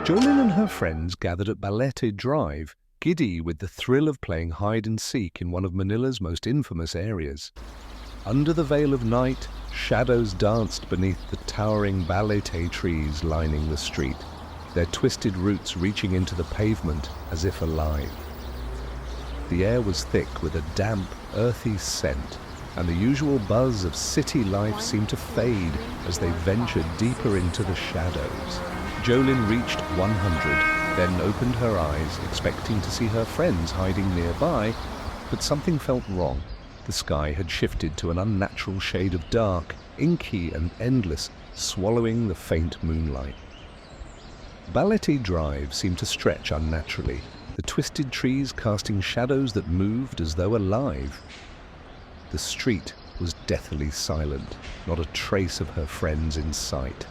Jolin and her friends gathered at Balete Drive, giddy with the thrill of playing hide-and-seek in one of Manila's most infamous areas. Under the veil of night, shadows danced beneath the towering balete trees lining the street, their twisted roots reaching into the pavement as if alive. The air was thick with a damp, earthy scent, and the usual buzz of city life seemed to fade as they ventured deeper into the shadows. Jolin reached 100, then opened her eyes, expecting to see her friends hiding nearby, but something felt wrong. The sky had shifted to an unnatural shade of dark, inky and endless, swallowing the faint moonlight. Balete Drive seemed to stretch unnaturally, the twisted trees casting shadows that moved as though alive. The street was deathly silent, not a trace of her friends in sight.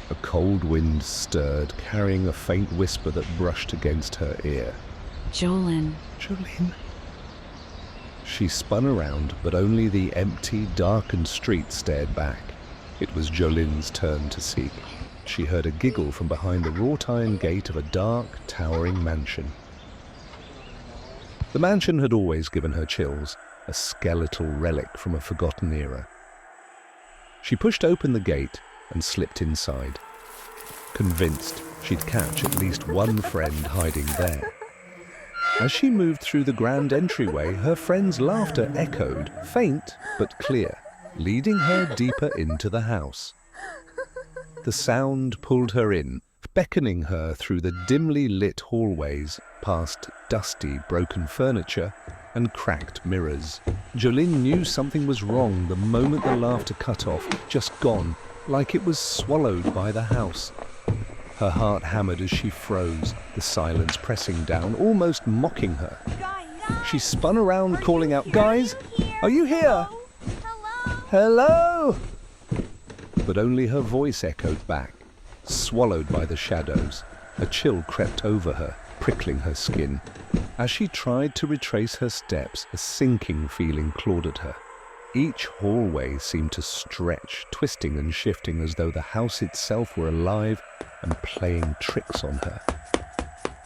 A cold wind stirred, carrying a faint whisper that brushed against her ear. Jolin. Jolin. She spun around, but only the empty, darkened street stared back. It was Jolin's turn to seek. She heard a giggle from behind the wrought-iron gate of a dark, towering mansion. The mansion had always given her chills, a skeletal relic from a forgotten era. She pushed open the gate and slipped inside, convinced she'd catch at least one friend hiding there. As she moved through the grand entryway, her friend's laughter echoed, faint but clear, leading her deeper into the house. The sound pulled her in, beckoning her through the dimly lit hallways, past dusty, broken furniture and cracked mirrors. Jolin knew something was wrong the moment the laughter cut off, just gone, like it was swallowed by the house. Her heart hammered as she froze, the silence pressing down, almost mocking her. She spun around, calling out, "Guys, are you here? Hello?" But only her voice echoed back, swallowed by the shadows. A chill crept over her, prickling her skin. As she tried to retrace her steps, a sinking feeling clawed at her. Each hallway seemed to stretch, twisting and shifting as though the house itself were alive and playing tricks on her.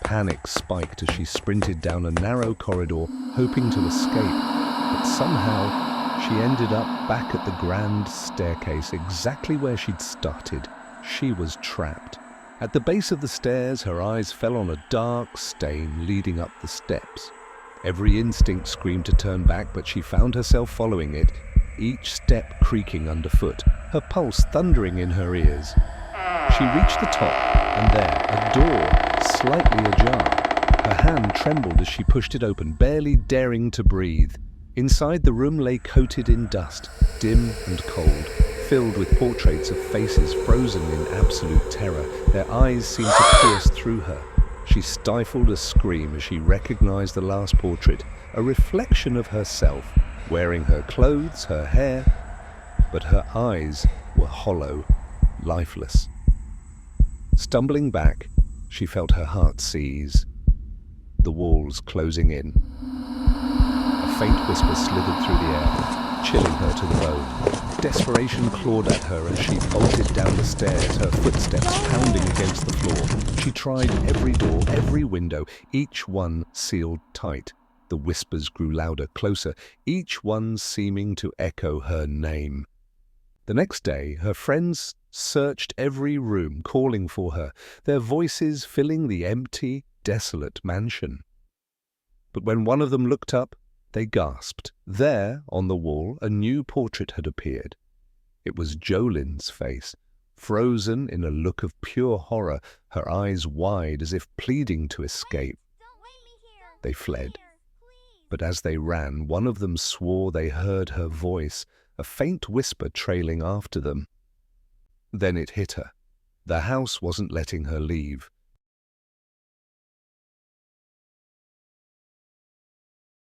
Panic spiked as she sprinted down a narrow corridor, hoping to escape, but somehow she ended up back at the grand staircase, exactly where she'd started. She was trapped. At the base of the stairs, her eyes fell on a dark stain leading up the steps. Every instinct screamed to turn back, but she found herself following it, each step creaking underfoot, her pulse thundering in her ears. She reached the top, and there, a door, slightly ajar. Her hand trembled as she pushed it open, barely daring to breathe. Inside, the room lay coated in dust, dim and cold, filled with portraits of faces frozen in absolute terror. Their eyes seemed to pierce through her. She stifled a scream as she recognized the last portrait, a reflection of herself, wearing her clothes, her hair, but her eyes were hollow, lifeless. Stumbling back, she felt her heart seize, the walls closing in. A faint whisper slithered through the air, chilling her to the bone. Desperation clawed at her as she bolted down the stairs, her footsteps pounding against the floor. She tried every door, every window, each one sealed tight. The whispers grew louder, closer, each one seeming to echo her name. The next day, her friends searched every room, calling for her, their voices filling the empty, desolate mansion. But when one of them looked up, they gasped. There, on the wall, a new portrait had appeared. It was Jolin's face, frozen in a look of pure horror, her eyes wide as if pleading to escape. They fled. But as they ran, one of them swore they heard her voice, a faint whisper trailing after them. Then it hit her. The house wasn't letting her leave.